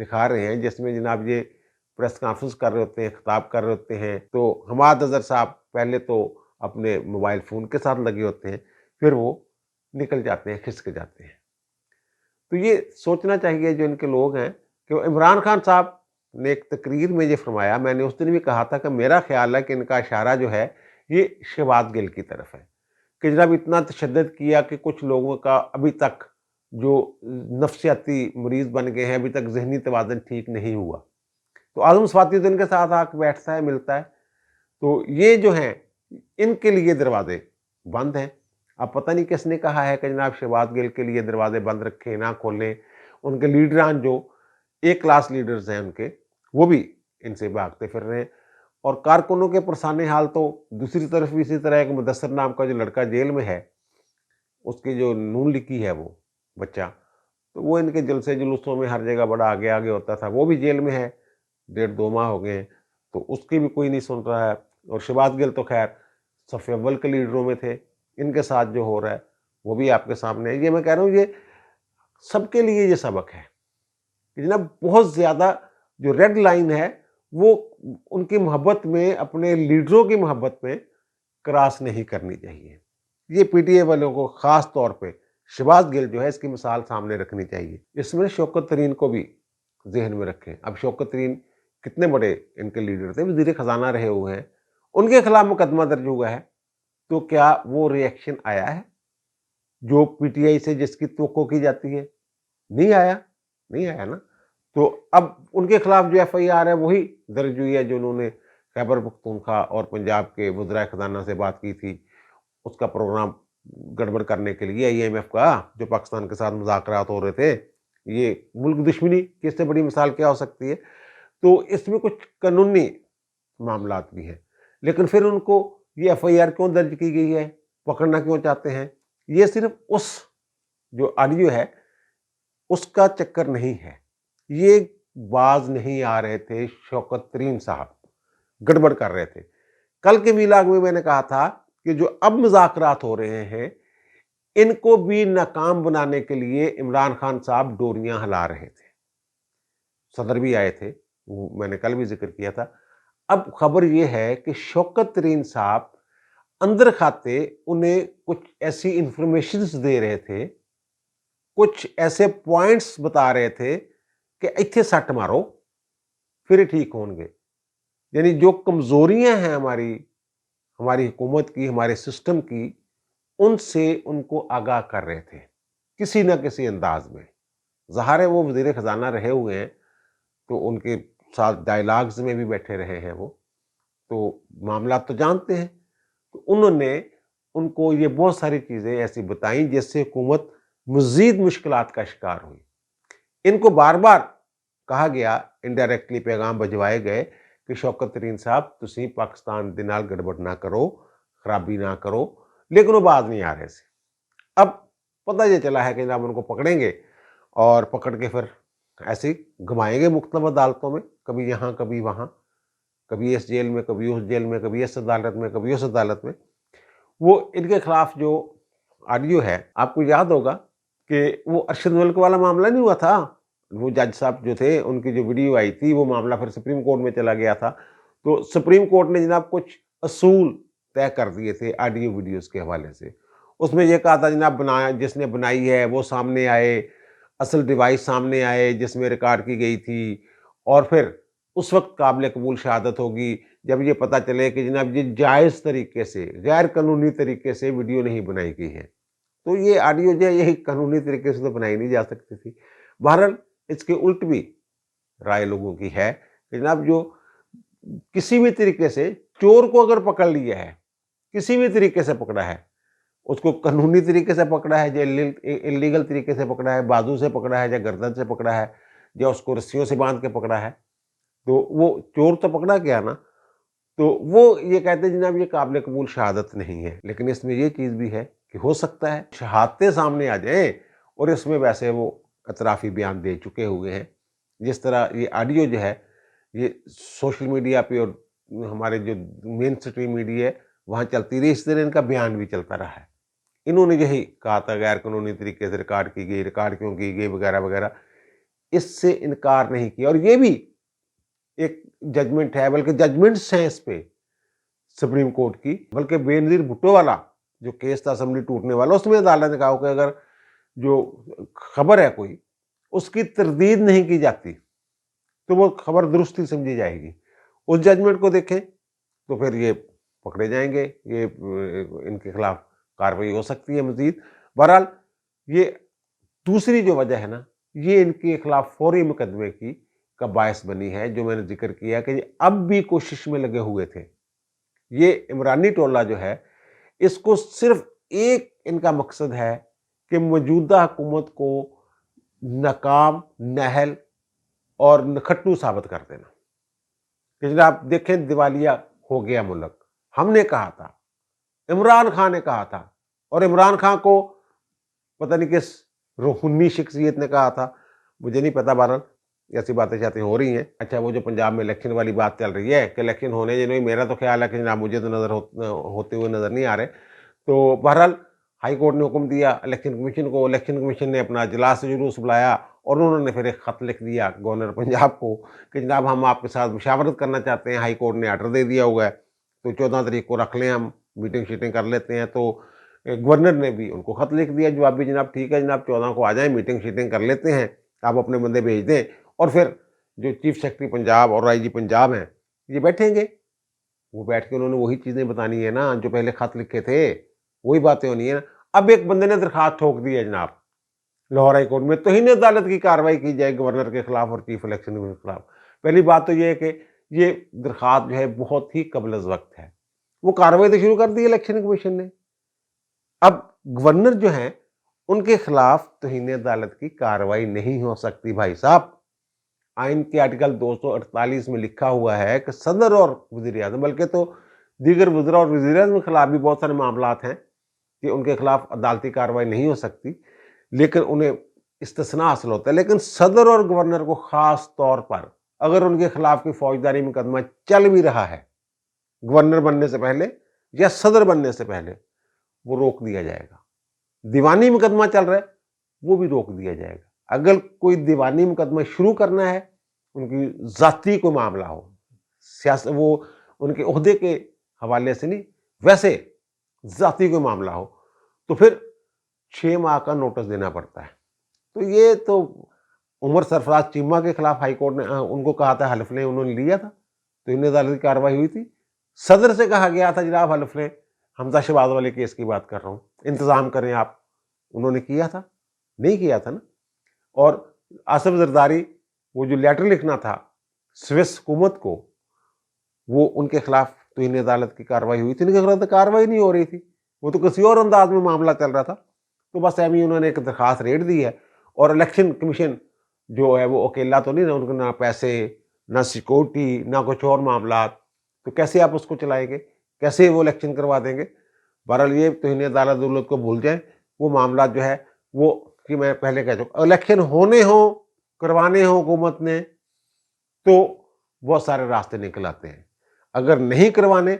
دکھا رہے ہیں جس میں جناب یہ پریس کانفرنس کر رہے ہوتے ہیں, خطاب کر رہے ہوتے ہیں, تو حماد اظہر صاحب پہلے تو اپنے موبائل فون کے ساتھ لگے ہوتے ہیں, پھر وہ نکل جاتے ہیں, کھسک جاتے ہیں. تو یہ سوچنا چاہیے جو ان کے لوگ ہیں کہ عمران خان صاحب نے ایک تقریر میں یہ فرمایا, میں نے اس دن بھی کہا تھا کہ میرا خیال ہے کہ ان کا اشارہ جو ہے یہ شہباز گل کی طرف ہے, کہ جناب اتنا تشدد کیا کہ کچھ لوگوں کا ابھی تک جو نفسیاتی مریض بن گئے ہیں, ابھی تک ذہنی توازن ٹھیک نہیں ہوا. تو اعظم صفاتی تو ان کے ساتھ آ کے بیٹھتا ہے, ملتا ہے. تو یہ جو ہیں ان کے لیے دروازے بند ہیں. اب پتہ نہیں کس نے کہا ہے کہ جناب شہباز گل کے لیے دروازے بند رکھیں, نہ کھولیں. ان کے لیڈران جو ایک کلاس لیڈرز ہیں ان کے, وہ بھی ان سے بھاگتے پھر رہے ہیں. اور کارکنوں کے پرسانے حال تو دوسری طرف بھی اسی طرح. ایک مدثر نام کا جو لڑکا جیل میں ہے, اس کی جو نون لکھی ہے وہ بچہ, تو وہ ان کے جلسے جلوسوں میں ہر جگہ بڑا آگے آگے ہوتا تھا, وہ بھی جیل میں ہے, 1.5-2 ماہ ہو گئے ہیں. تو اس کی بھی کوئی نہیں سن رہا ہے. اور شہباز گل تو خیر صف اول کے لیڈروں میں تھے, ان کے ساتھ جو ہو رہا ہے وہ بھی آپ کے سامنے ہے. یہ میں کہہ رہا ہوں یہ سب کے لیے یہ سبق ہے کہ جناب بہت زیادہ جو ریڈ لائن ہے وہ ان کی محبت میں, اپنے لیڈروں کی محبت میں کراس نہیں کرنی چاہیے. یہ پی ٹی اے والوں کو خاص طور پہ شہباز گل جو ہے اس کی مثال سامنے رکھنی چاہیے. اس میں شوکت ترین کو بھی ذہن میں رکھیں. اب شوکت ترین کتنے بڑے ان کے لیڈر تھے, وزیر خزانہ رہے ہوئے ہیں, ان کے خلاف مقدمہ درج ہوا ہے, تو کیا وہ ریئیکشن آیا ہے جو پی ٹی آئی سے جس کی توقع کی جاتی ہے؟ نہیں آیا نا. تو اب ان کے خلاف جو ایف آئی آر ہے وہی درج ہوئی ہے جو انہوں نے خیبر پختونخوا اور پنجاب کے وزرائے خزانہ سے بات کی تھی, اس کا پروگرام گڑبڑ کرنے کے لیے آئی ایم ایف کا, جو پاکستان کے ساتھ مذاکرات ہو رہے تھے. یہ ملک دشمنی کی اس سے بڑی مثال کیا ہو سکتی ہے؟ تو اس میں کچھ قانونی معاملات بھی ہیں, لیکن پھر ان کو یہ ایف آئی آر کیوں درج کی گئی ہے, پکڑنا کیوں چاہتے ہیں؟ یہ صرف اس جو آڈیو ہے اس کا چکر نہیں ہے. یہ باز نہیں آ رہے تھے شوکت ترین صاحب, گڑبڑ کر رہے تھے. کل کے میلاگ میں نے کہا تھا کہ جو اب مذاکرات ہو رہے ہیں ان کو بھی ناکام بنانے کے لیے عمران خان صاحب ڈوریاں ہلا رہے تھے. صدر بھی آئے تھے, میں نے کل بھی ذکر کیا تھا. اب خبر یہ ہے کہ شوکت ترین صاحب اندر کھاتے انہیں کچھ ایسی انفارمیشنز دے رہے تھے, کچھ ایسے پوائنٹس بتا رہے تھے کہ ایتھے سٹ مارو پھر ٹھیک ہوں گے. یعنی جو کمزوریاں ہیں ہماری حکومت کی, ہمارے سسٹم کی, ان سے ان کو آگاہ کر رہے تھے کسی نہ کسی انداز میں. ظاہر ہے وہ وزیر خزانہ رہے ہوئے ہیں تو ان کے ساتھ ڈائلاگز میں بھی بیٹھے رہے ہیں, وہ تو معاملات تو جانتے ہیں. تو انہوں نے ان کو یہ بہت ساری چیزیں ایسی بتائیں جس سے حکومت مزید مشکلات کا شکار ہوئی. ان کو بار بار کہا گیا, انڈائریکٹلی پیغام بھجوائے گئے کہ شوکت ترین صاحب تسی پاکستان دے نال گڑبڑ نہ کرو, خرابی نہ کرو, لیکن وہ باز نہیں آ رہے سے. اب پتہ یہ چلا ہے کہ جناب ان کو پکڑیں گے اور پکڑ کے پھر ایسے گھمائیں گے مختلف عدالتوں میں, کبھی یہاں کبھی وہاں, کبھی اس جیل میں کبھی اس جیل میں, کبھی اس عدالت میں کبھی اس عدالت میں. وہ ان کے خلاف جو آڈیو ہے, آپ کو یاد ہوگا کہ وہ ارشد ملک والا معاملہ نہیں ہوا تھا, وہ جج صاحب جو تھے ان کی جو ویڈیو آئی تھی وہ معاملہ پھر سپریم کورٹ میں چلا گیا تھا. تو سپریم کورٹ نے جناب کچھ اصول طے کر دیے تھے آڈیو ویڈیوز کے حوالے سے. اس میں یہ کہا تھا جناب جس نے بنائی ہے وہ سامنے آئے, اصل ڈیوائس سامنے آئے جس میں ریکارڈ کی گئی تھی, اور پھر اس وقت قابل قبول شہادت ہوگی جب یہ پتہ چلے کہ جناب یہ جائز طریقے سے, غیر قانونی طریقے سے ویڈیو نہیں بنائی گئی ہے. تو یہ آڈیو جو ہے یہی قانونی طریقے سے تو بنائی نہیں جا سکتی تھی. بہرحال اس کے الٹ بھی رائے لوگوں کی ہے کہ جناب جو کسی بھی طریقے سے چور کو اگر پکڑ لیا ہے, کسی بھی طریقے سے پکڑا ہے, اس کو قانونی طریقے سے پکڑا ہے یا انلیگل طریقے سے پکڑا ہے, بازو سے پکڑا ہے یا گردن سے پکڑا ہے یا اس کو رسیوں سے باندھ کے پکڑا ہے, تو وہ چور تو پکڑا گیا نا. تو وہ یہ کہتے ہیں جناب یہ قابل قبول شہادت نہیں ہے. لیکن اس میں یہ چیز بھی ہے کہ ہو سکتا ہے شہادتیں سامنے آ جائیں اور اس میں ویسے وہ اطرافی بیان دے چکے ہوئے ہیں. جس طرح یہ آڈیو جو ہے یہ سوشل میڈیا پہ اور ہمارے جو مین سٹریم میڈیا ہے وہاں چلتی رہی, اس طرح ان کا بیان بھی چلتا رہا ہے. انہوں نے یہی کہا تھا غیر قانونی طریقے سے ریکارڈ کی گئی, ریکارڈ کیوں کی گئی وغیرہ وغیرہ. اس سے انکار نہیں کیا، اور یہ بھی ایک ججمنٹ ہے، بلکہ ججمنٹس ہیں اس پہ سپریم کورٹ کی، بلکہ بے نظیر بھٹو والا جو کیس تھا اسمبلی ٹوٹنے والا، اس میں عدالت نے کہا کہ اگر جو خبر ہے کوئی اس کی تردید نہیں کی جاتی تو وہ خبر درستی سمجھی جائے گی۔ اس ججمنٹ کو دیکھیں تو پھر یہ پکڑے جائیں گے، یہ ان کے خلاف کارروائی ہو سکتی ہے مزید۔ بہرحال یہ دوسری جو وجہ ہے نا، یہ ان کے خلاف فوری مقدمے کی کا باعث بنی ہے، جو میں نے ذکر کیا کہ یہ اب بھی کوشش میں لگے ہوئے تھے۔ یہ عمرانی ٹولہ جو ہے، اس کو صرف ایک ان کا مقصد ہے کہ موجودہ حکومت کو ناکام، نااہل اور نکھٹو ثابت کر دینا کہ جناب دیکھیں دیوالیہ ہو گیا ملک۔ ہم نے کہا تھا، عمران خان نے کہا تھا، اور عمران خان کو پتہ نہیں کس روحانی شخصیت نے کہا تھا، مجھے نہیں پتا، بہرحال ایسی باتیں شاتیں ہو رہی ہیں۔ اچھا، وہ جو پنجاب میں الیکشن والی بات چل رہی ہے کہ الیکشن ہونے یا نہیں، میرا تو خیال ہے کہ جناب مجھے تو نظر ہوتے ہوئے نظر نہیں آ رہے۔ تو بہرحال ہائی کورٹ نے حکم دیا الیکشن کمیشن کو، الیکشن کمیشن نے اپنا اجلاس جلوس بلایا، اور انہوں نے پھر ایک خط لکھ دیا گورنر پنجاب کو کہ جناب ہم آپ کے ساتھ مشاورت کرنا چاہتے ہیں، ہائی کورٹ نے آرڈر دے دیا ہوا ہے، تو 14 تاریخ کو رکھ لیں، ہم میٹنگ شیٹنگ کر لیتے ہیں۔ تو گورنر نے بھی ان کو خط لکھ دیا جواب بھی، جناب ٹھیک ہے جناب 14 کو آ جائیں، میٹنگ شیٹنگ کر لیتے ہیں، آپ اپنے بندے بھیج دیں، اور پھر جو چیف سیکرٹری پنجاب اور آئی جی پنجاب ہیں یہ بیٹھیں گے، وہ بیٹھ کے انہوں نے وہی چیزیں بتانی ہے نا جو پہلے خط لکھے تھے، وہی باتیں ہونی ہے نا۔ اب ایک بندے نے درخواست ٹھوک دی ہے جناب لاہور ہائی کورٹ میں، توہین عدالت کی کارروائی کی جائے گورنر کے خلاف اور چیف الیکشن کے خلاف۔ پہلی بات تو یہ ہے کہ یہ درخواست جو ہے بہت ہی قبل از وقت ہے، وہ کارروائی تو شروع کر دی الیکشن کمیشن نے۔ اب گورنر جو ہیں ان کے خلاف توہین عدالت کی کارروائی نہیں ہو سکتی بھائی صاحب۔ آئین کے آرٹیکل 248 میں لکھا ہوا ہے کہ صدر اور وزیر اعظم، بلکہ تو دیگر وزراء اور وزیر اعظم کے خلاف بھی بہت سارے معاملات ہیں کہ ان کے خلاف عدالتی کارروائی نہیں ہو سکتی، لیکن انہیں استثناء حاصل ہوتا ہے۔ لیکن صدر اور گورنر کو خاص طور پر اگر ان کے خلاف کوئی فوجداری مقدمہ چل بھی رہا ہے گورنر بننے سے پہلے یا صدر بننے سے پہلے، وہ روک دیا جائے گا۔ دیوانی مقدمہ چل رہا ہے وہ بھی روک دیا جائے گا۔ اگر کوئی دیوانی مقدمہ شروع کرنا ہے، ان کی ذاتی کوئی معاملہ ہو، سیاست وہ ان کے عہدے کے حوالے سے نہیں، ویسے ذاتی کوئی معاملہ ہو، تو پھر 6 ماہ کا نوٹس دینا پڑتا ہے۔ تو یہ تو عمر سرفراز چیمہ کے خلاف ہائی کورٹ نے ان کو کہا تھا حلف لیں، انہوں نے لیا تھا تو انہیں عدالت کی کارروائی ہوئی تھی۔ صدر سے کہا گیا تھا جناب حلف لیں، حمزہ شہباز والے کیس کی بات کر رہا ہوں، انتظام کریں آپ، انہوں نے کیا تھا؟ نہیں کیا تھا نا۔ اور آصف زرداری وہ جو لیٹر لکھنا تھا سوئس حکومت کو، وہ ان کے خلاف تو انہیں عدالت کی کارروائی ہوئی تھی، ان کے خلاف تو کارروائی نہیں ہو رہی تھی، وہ تو کسی اور انداز میں معاملہ چل رہا تھا۔ تو بس ایمی انہوں نے ایک درخواست ریٹ دی ہے، اور الیکشن کمیشن جو ہے وہ اکیلا تو نہیں نا، ان کو نہ پیسے، نہ سیکورٹی، نہ کچھ اور معاملات، تو کیسے آپ اس کو چلائیں گے، کیسے وہ الیکشن کروا دیں گے؟ بہرحال یہ توہین عدالت دولت کو بھول جائیں، وہ معاملات جو ہے وہ کہ میں پہلے کہہ چکا، الیکشن ہونے ہوں، کروانے ہوں حکومت نے، تو بہت سارے راستے نکل آتے ہیں۔ اگر نہیں کروانے،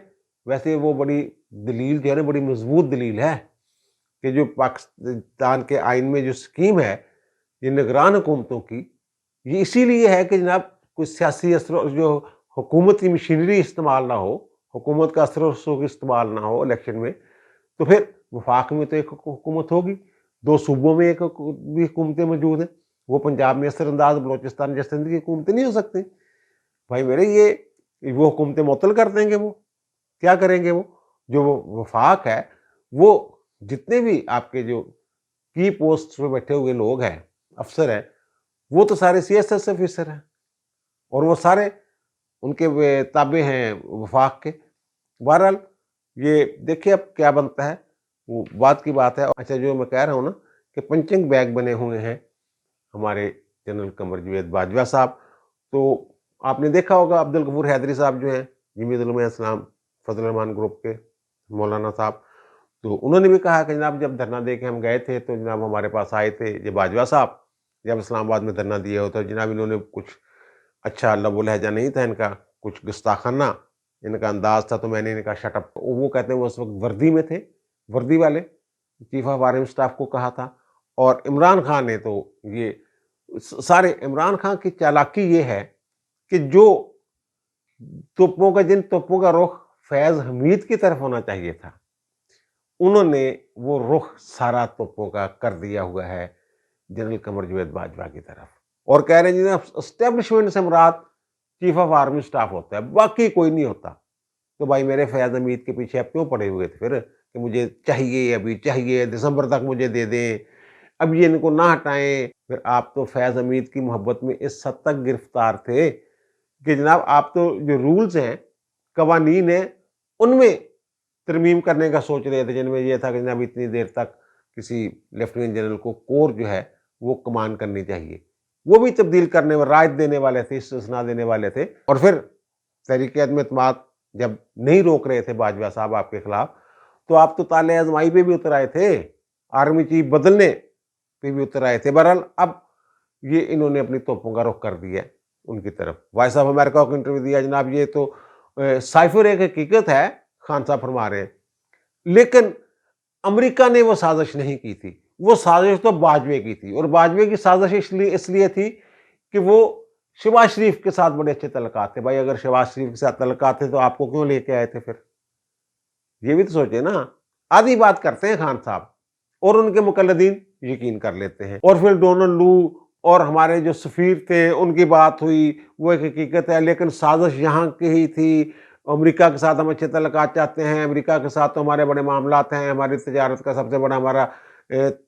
ویسے وہ بڑی دلیل جو ہے نا، بڑی مضبوط دلیل ہے کہ جو پاکستان کے آئین میں جو سکیم ہے یہ نگران حکومتوں کی، یہ اسی لیے ہے کہ جناب کوئی سیاسی اثر جو حکومت کی مشینری استعمال نہ ہو، حکومت کا اثر و رسوخ استعمال نہ ہو الیکشن میں، تو پھر وفاق میں تو ایک حکومت ہوگی، 2 صوبوں میں ایک بھی حکومتیں موجود ہیں، وہ پنجاب میں اثر انداز، بلوچستان یا سندھ کی حکومتیں نہیں ہو سکتی بھائی میرے۔ یہ وہ حکومتیں معطل کر دیں گے، وہ کیا کریں گے؟ وہ جو وفاق ہے، وہ جتنے بھی آپ کے جو کی پوسٹ پہ بیٹھے ہوئے لوگ ہیں، افسر ہیں، وہ تو سارے سی ایس ایس افسر ہیں، اور وہ سارے ان کے تابع ہیں وفاق کے۔ بہرحال یہ دیکھیں اب کیا بنتا ہے، وہ بات کی بات ہے۔ اچھا، جو میں کہہ رہا ہوں نا کہ پنچنگ بیگ بنے ہوئے ہیں ہمارے جنرل قمر جاوید باجوہ صاحب، تو آپ نے دیکھا ہوگا عبدالغفور حیدری صاحب جو ہیں جمیعت علماء اسلام فضل الرحمان گروپ کے مولانا صاحب، تو انہوں نے بھی کہا کہ جناب جب دھرنا دے کے ہم گئے تھے تو جناب ہمارے پاس آئے تھے یہ باجوہ صاحب، جب اسلام آباد میں دھرنا دیا ہوتا جناب انہوں نے کچھ اچھا لب و لہجہ نہیں تھا ان کا، کچھ گستاخانہ ان کا انداز تھا، تو میں نے ان کا شٹ اپ، وہ کہتے ہیں وہ اس وقت وردی میں تھے، وردی والے چیف آف آرمی اسٹاف کو کہا تھا، اور عمران خان نے تو یہ سارے عمران خان کی چالاکی یہ ہے کہ جو جن توپوں کا رخ فیض حمید کی طرف ہونا چاہیے تھا، انہوں نے وہ رخ سارا توپوں کا کر دیا ہوا ہے جنرل قمر جاوید باجوہ کی طرف، اور کہہ رہے ہیں جناب اسٹیبلشمنٹ سے مراد چیف آف آرمی سٹاف ہوتا ہے، باقی کوئی نہیں ہوتا۔ تو بھائی میرے فیض حمید کے پیچھے آپ کیوں پڑے ہوئے تھے پھر کہ مجھے چاہیے، ابھی چاہیے، دسمبر تک مجھے دے دیں، اب یہ ان کو نہ ہٹائیں؟ پھر آپ تو فیض حمید کی محبت میں اس حد تک گرفتار تھے کہ جناب آپ تو جو رولز ہیں، قوانین ہیں، ان میں ترمیم کرنے کا سوچ رہے تھے، جن میں یہ تھا کہ جناب اتنی دیر تک کسی لیفٹیننٹ جنرل کو کور جو ہے وہ کمان کرنی چاہیے، وہ بھی تبدیل کرنے میں رائے دینے والے تھے، استثناء دینے والے تھے۔ اور پھر تحریک عدم اعتماد جب نہیں روک رہے تھے باجوہ صاحب آپ کے خلاف، تو آپ تو طالع ازمائی پہ بھی اتر آئے تھے، آرمی چیف بدلنے پہ بھی اتر آئے تھے۔ بہرحال اب یہ انہوں نے اپنی توپوں کا رخ کر دیا ان کی طرف۔ وائس آف امریکہ کو انٹرویو دیا، جناب یہ تو سائفر ایک حقیقت ہے، خان صاحب فرما رہے ہیں، لیکن امریکہ نے وہ سازش نہیں کی تھی، وہ سازش تو باجوے کی تھی، اور باجوے کی سازش اس لیے تھی کہ وہ شہباز شریف کے ساتھ بڑے اچھے تعلقات تھے۔ بھائی اگر شہباز شریف کے ساتھ تعلقات تھے تو آپ کو کیوں لے کے آئے تھے پھر؟ یہ بھی تو سوچے نا، آدھی بات کرتے ہیں خان صاحب اور ان کے مقلدین یقین کر لیتے ہیں۔ اور پھر ڈونلڈ لو اور ہمارے جو سفیر تھے ان کی بات ہوئی، وہ ایک حقیقت ہے، لیکن سازش یہاں کی ہی تھی، امریکہ کے ساتھ ہم اچھے تعلقات چاہتے ہیں، امریکہ کے ساتھ تو ہمارے بڑے معاملات ہیں، ہماری تجارت کا سب سے بڑا ہمارا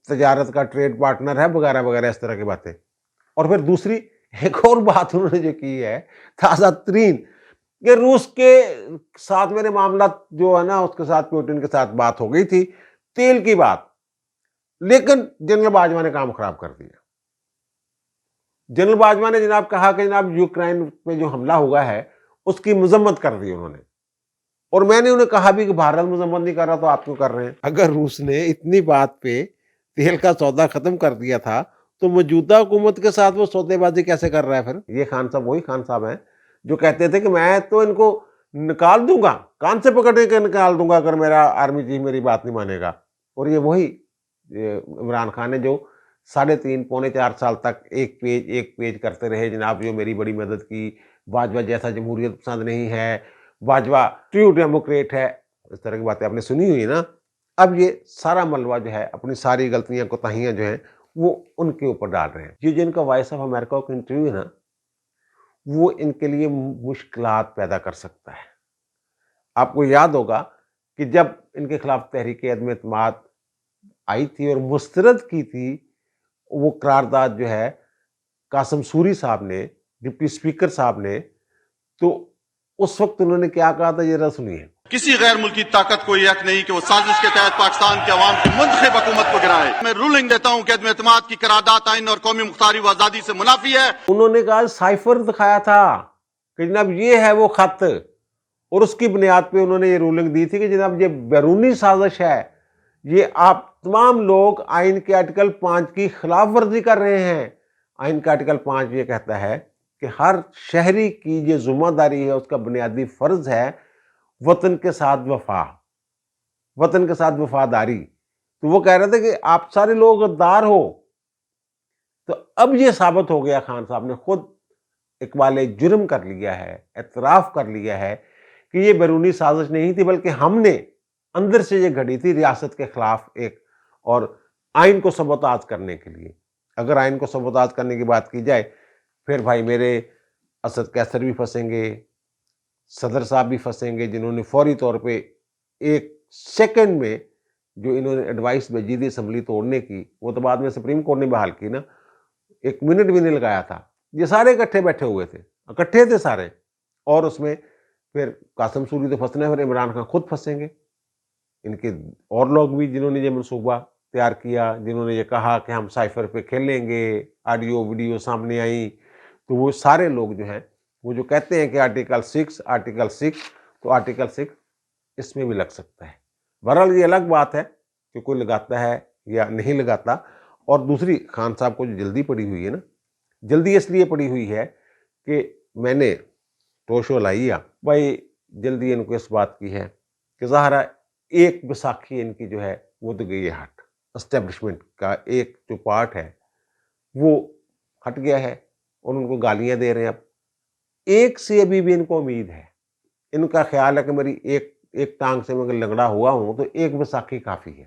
تجارت کا ٹریڈ پارٹنر ہے، وغیرہ وغیرہ اس طرح کی باتیں۔ اور پھر دوسری ایک اور بات انہوں نے جو کی ہے تازہ ترین، کہ روس کے ساتھ میرے معاملات جو ہے نا، اس کے ساتھ پوٹن کے ساتھ بات ہو گئی تھی تیل کی بات، لیکن جنرل باجوہ نے کام خراب کر دیا۔ جنرل باجوہ نے جناب کہا کہ جناب یوکرائن پہ جو حملہ ہوا ہے اس کی مذمت کر دی انہوں نے، اور میں نے انہیں کہا بھی کہ بھارت مذمت نہیں کر رہا تو آپ کیوں کر رہے ہیں؟ اگر روس نے اتنی بات پہ تیل کا سودا ختم کر دیا تھا تو موجودہ حکومت کے ساتھ وہ سودے بازی کیسے کر رہا ہے پھر؟ یہ خان صاحب وہی خان صاحب ہیں جو کہتے تھے کہ میں تو ان کو نکال دوں گا، کان سے پکڑ کے نکال دوں گا اگر میرا آرمی چیف میری بات نہیں مانے گا۔ اور یہ وہی عمران خان ہے جو 3.5 پونے 4 سال تک ایک پیج کرتے رہے، جناب جو میری بڑی مدد کی، باجوہ جیسا جمہوریت پسند نہیں ہے، باجوہ ٹرو ڈیموکریٹ ہے، اس طرح کی باتیں آپ نے سنی ہوئی نا۔ اب یہ سارا ملبہ جو ہے، اپنی ساری غلطیاں کوتاہیاں جو ہیں وہ ان کے اوپر ڈال رہے ہیں۔ یہ جن کا وائس آف امریکہ کا انٹرویو ہے نا، وہ ان کے لیے مشکلات پیدا کر سکتا ہے۔ آپ کو یاد ہوگا کہ جب ان کے خلاف تحریک عدم اعتماد آئی تھی اور مسترد کی تھی وہ قرارداد جو ہے قاسم سوری صاحب نے، ڈپٹی اسپیکر صاحب نے، تو اس وقت انہوں نے کیا کہا تھا، یہ ذرا سنیے۔ کسی غیر ملکی طاقت کو یہ حق نہیں کہ وہ سازش کے تحت پاکستان کے عوام کی منتخب حکومت کو گرائے۔ میں رولنگ دیتا ہوں کہ عدم اعتماد کی قرارداد آئین اور قومی مختاری و آزادی سے منافی ہے۔ انہوں نے کہا سائفر دکھایا تھا کہ جناب یہ ہے وہ خط، اور اس کی بنیاد پہ انہوں نے یہ رولنگ دی تھی کہ جناب یہ بیرونی سازش ہے، یہ آپ تمام لوگ آئین کے آرٹیکل 5 کی خلاف ورزی کر رہے ہیں۔ آئین کا آرٹیکل 5 یہ کہتا ہے کہ ہر شہری کی یہ ذمہ داری ہے، اس کا بنیادی فرض ہے وطن کے ساتھ وفا، وطن کے ساتھ وفاداری۔ تو وہ کہہ رہے تھے کہ آپ سارے لوگ غدار ہو۔ تو اب یہ ثابت ہو گیا، خان صاحب نے خود اقبال جرم کر لیا ہے، اعتراف کر لیا ہے کہ یہ بیرونی سازش نہیں تھی، بلکہ ہم نے اندر سے یہ گھڑی تھی ریاست کے خلاف ایک، اور آئین کو سبوتاژ کرنے کے لیے۔ اگر آئین کو سبوتاژ کرنے کی بات کی جائے پھر بھائی میرے اسد کیسر بھی پھنسیں گے، صدر صاحب بھی پھنسیں گے، جنہوں نے فوری طور پہ 1 سیکنڈ میں جو انہوں نے ایڈوائس بھیجی تھی اسمبلی توڑنے کی، وہ تو بعد میں سپریم کورٹ نے بحال کی نا، 1 منٹ بھی نہیں لگایا تھا۔ یہ سارے اکٹھے بیٹھے ہوئے تھے، اکٹھے تھے سارے، اور اس میں پھر قاسم سوری تو پھنسنے، پھر عمران خان خود پھنسیں گے، ان کے اور لوگ بھی جنہوں نے یہ منصوبہ تیار کیا، جنہوں نے یہ کہا کہ ہم سائفر پہ کھیلیں گے، آڈیو ویڈیو سامنے آئی، تو وہ سارے لوگ جو ہیں وہ جو کہتے ہیں کہ آرٹیکل 6 تو آرٹیکل 6 اس میں بھی لگ سکتا ہے۔ بہرحال یہ الگ بات ہے کہ کوئی لگاتا ہے یا نہیں لگاتا۔ اور دوسری خان صاحب کو جو جلدی پڑی ہوئی ہے نا، جلدی اس لیے پڑی ہوئی ہے کہ میں نے ٹوشو لائیا بھائی، جلدی ان کو اس بات کی ہے کہ ظاہرہ ایک بساکھی ان کی جو ہے وہ تو گئی ہے ہٹ، اسٹیبلشمنٹ کا ایک جو پارٹ ہے وہ ہٹ گیا ہے اور ان کو گالیاں دے رہے ہیں. اب ایک سے ابھی بھی ان کو امید ہے. ان کا خیال ہے کہ میری ایک ٹانگ سے میں اگر لنگڑا ہوا ہوں تو ایک بیساکھی کافی ہے.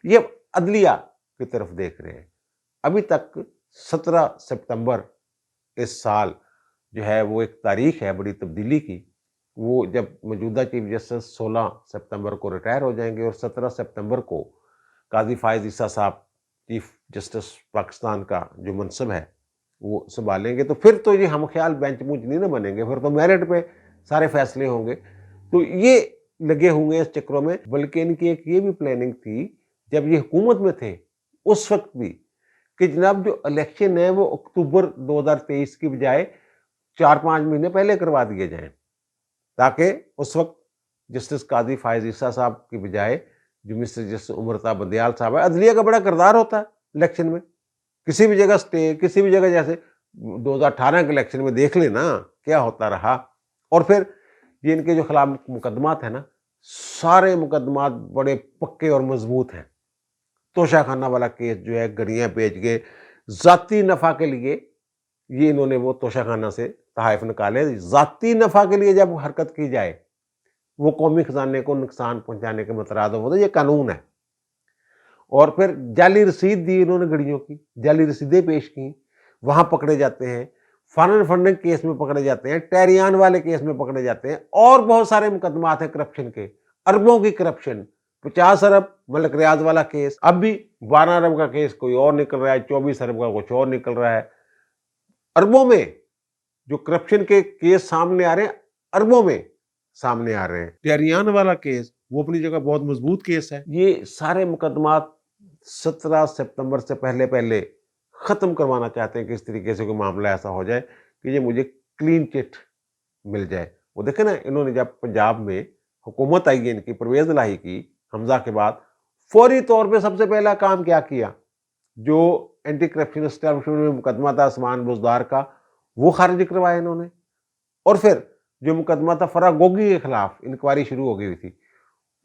یہ عدلیہ کی طرف دیکھ رہے ہیں. ابھی تک 17 سپتمبر اس سال جو ہے وہ ایک تاریخ ہے بڑی تبدیلی کی. وہ جب موجودہ چیف جسٹس 16 سپتمبر کو ریٹائر ہو جائیں گے اور 17 سپتمبر کو قاضی فائز عیسیٰ صاحب چیف جسٹس پاکستان کا جو منصب ہے وہ سنبھالیں گے تو پھر تو یہ ہم خیال بینچ بونچ نہیں نہ بنیں گے, پھر تو میرٹ پہ سارے فیصلے ہوں گے. تو یہ لگے ہوئے اس چکروں میں. بلکہ ان کی ایک یہ بھی پلاننگ تھی جب یہ حکومت میں تھے اس وقت بھی کہ جناب جو الیکشن ہے وہ اکتوبر 2023 کی بجائے 4-5 مہینے پہلے کروا دیے جائیں, تاکہ اس وقت جسٹس قاضی فائز عیسیٰ صاحب کی بجائے جو مسٹر جسٹس امرتا بندیال صاحب ہے, عدلیہ کا بڑا کردار ہوتا ہے الیکشن میں. کسی بھی جگہ سٹے, کسی بھی جگہ, جیسے 2018 کے الیکشن میں دیکھ لیں نا کیا ہوتا رہا. اور پھر یہ ان کے جو خلاف مقدمات ہیں نا, سارے مقدمات بڑے پکے اور مضبوط ہیں. توشہ خانہ والا کیس جو ہے, گڑیاں بیچ گئے ذاتی نفع کے لیے, یہ انہوں نے وہ توشہ خانہ سے تحائف نکالے. ذاتی نفع کے لیے جب حرکت کی جائے وہ قومی خزانے کو نقصان پہنچانے کے مترادف ہوتا ہے, یہ قانون ہے. اور پھر جعلی رسید دی انہوں نے گڑیوں کی, جعلی رسیدیں پیش کی, وہاں پکڑے جاتے ہیں. فارن فنڈنگ کیس میں پکڑے جاتے ہیں, ٹیریان والے کیس میں پکڑے جاتے ہیں, اور بہت سارے مقدمات ہیں کرپشن کے, اربوں کی کرپشن. 50 ارب ملک ریاض والا کیس, اب بھی 12 ارب کا کیس کوئی اور نکل رہا ہے, 24 ارب کا کچھ اور نکل رہا ہے. اربوں میں جو کرپشن کے کیس سامنے آ رہے ہیں, اربوں میں سامنے آ رہے ہیں. ٹیریان والا کیس وہ اپنی جگہ بہت مضبوط کیس ہے. یہ سارے مقدمات 17 سپتمبر سے پہلے ختم کروانا چاہتے ہیں کہ اس طریقے سے کوئی معاملہ ایسا ہو جائے کہ یہ مجھے کلین چٹ مل جائے. وہ دیکھیں نا, انہوں نے جب پنجاب میں حکومت آئی ہے ان کی, پرویز الہی کی, حمزہ کے بعد, فوری طور پہ سب سے پہلا کام کیا جو اینٹی کرپشن اسٹیبلشمنٹ میں مقدمہ تھا عثمان بزدار کا, وہ خارج کروایا انہوں نے. اور پھر جو مقدمہ تھا فرح گوگی کے خلاف, انکوائری شروع ہو گئی ہوئی تھی,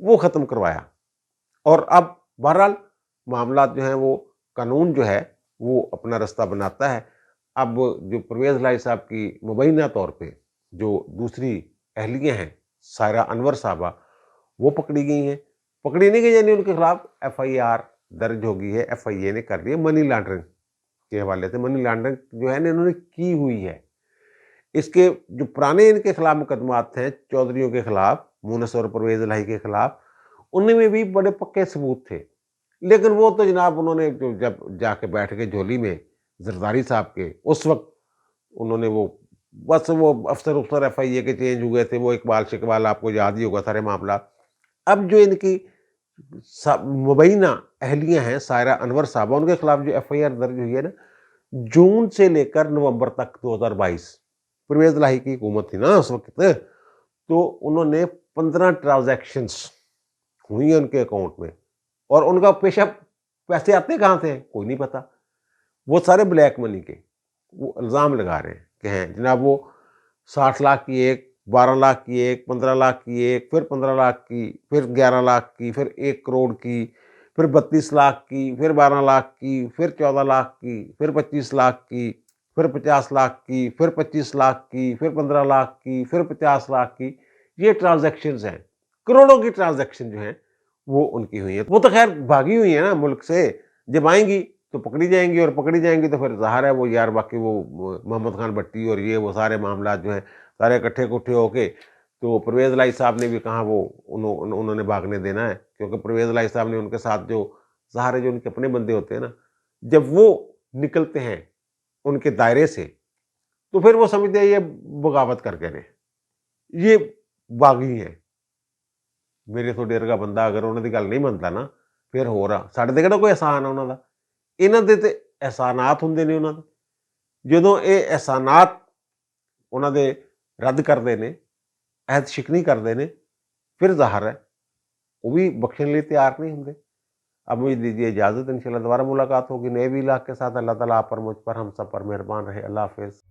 وہ ختم کروایا. اور اب بہرحال معاملات جو ہیں وہ, قانون جو ہے وہ اپنا رستہ بناتا ہے. اب جو پرویز الہی صاحب کی مبینہ طور پہ جو دوسری اہلیہ ہیں, سائرہ انور صاحبہ, وہ پکڑی گئی ہیں. پکڑی نہیں گئی یعنی ان کے خلاف FIR درج ہو گئی ہے, FIA نے کر لی ہے منی لانڈرنگ کے حوالے سے. منی لانڈرنگ جو ہے نا انہوں نے کی ہوئی ہے. اس کے جو پرانے ان کے خلاف مقدمات ہیں چودھریوں کے خلاف, مونس اور پرویز الہی کے خلاف, ان میں بھی بڑے پکے ثبوت تھے. لیکن وہ تو جناب انہوں نے جب جا کے بیٹھ کے جھولی میں زرداری صاحب کے, اس وقت انہوں نے وہ بس وہ افسر FIA کے چینج ہوئے تھے, وہ اقبال شکبال آپ کو یاد ہی ہوگا سارے معاملات. اب جو ان کی مبینہ اہلیہ ہیں سائرہ انور صاحبہ, ان کے خلاف جو FIR درج ہوئی ہے نا, جون سے لے کر نومبر تک 2022, پرویز الہی کی حکومت تھی نا اس وقت, تو انہوں نے 15 ٹرانزیکشنز ہوئی ہیں ان کے اکاؤنٹ میں. اور ان کا پیشہ پیسے آتے کہاں سے کوئی نہیں پتا. وہ سارے بلیک منی کے وہ الزام لگا رہے ہیں کہ ہیں جناب وہ 60 لاکھ کی ایک, 12 لاکھ کی ایک, 15 لاکھ کی ایک, پھر 15 لاکھ کی, پھر 11 لاکھ کی, پھر 1 کروڑ کی, پھر 32 لاکھ کی, پھر 12 لاکھ کی, پھر 14 لاکھ کی, پھر 25 لاکھ کی, پھر 50 لاکھ کی, پھر 25 لاکھ کی, پھر 15 لاکھ کی, پھر 50 لاکھ کی. یہ ٹرانزیکشنز ہیں, کروڑوں کی ٹرانزیکشن جو ہیں وہ ان کی ہوئی ہیں. وہ تو خیر بھاگی ہوئی ہیں نا ملک سے, جب آئیں گی تو پکڑی جائیں گی, اور پکڑی جائیں گی تو پھر ظاہر ہے وہ یار باقی وہ محمد خان بٹی اور یہ وہ سارے معاملات جو ہیں سارے اکٹھے ہو کے, تو پرویز الہی صاحب نے بھی کہا وہ انہوں نے بھاگنے دینا ہے, کیونکہ پرویز الہی صاحب نے ان کے ساتھ جو ظاہر ہے جو ان کے اپنے بندے ہوتے ہیں نا, جب وہ نکلتے ہیں ان کے دائرے سے تو پھر وہ سمجھتے ہیں یہ بغاوت کر کے رہے, یہ باغی ہیں. میرے تو ڈیر کا بندہ اگر انہوں دی گل نہیں منتا نا پھر ہو رہا, ساڈے تے کہڑا کوئی احسان ہے انہوں دا, انہاں دے تے احسانات ہوندے نے انہاں دے. جدوں یہ احسانات انہاں دے رد کرتے ہیں, عہد شکنی کرتے ہیں, پھر ظاہر ہے وہ بھی بخشنے لیے تیار نہیں ہوندے. اب مجھے دیجیے اجازت, انشاءاللہ دوبارہ ملاقات ہوگی نئے بھی علاقے کے ساتھ. اللہ تعالیٰ آپ پر, مجھ پر, ہم سب پر مہربان رہے. اللہ حافظ.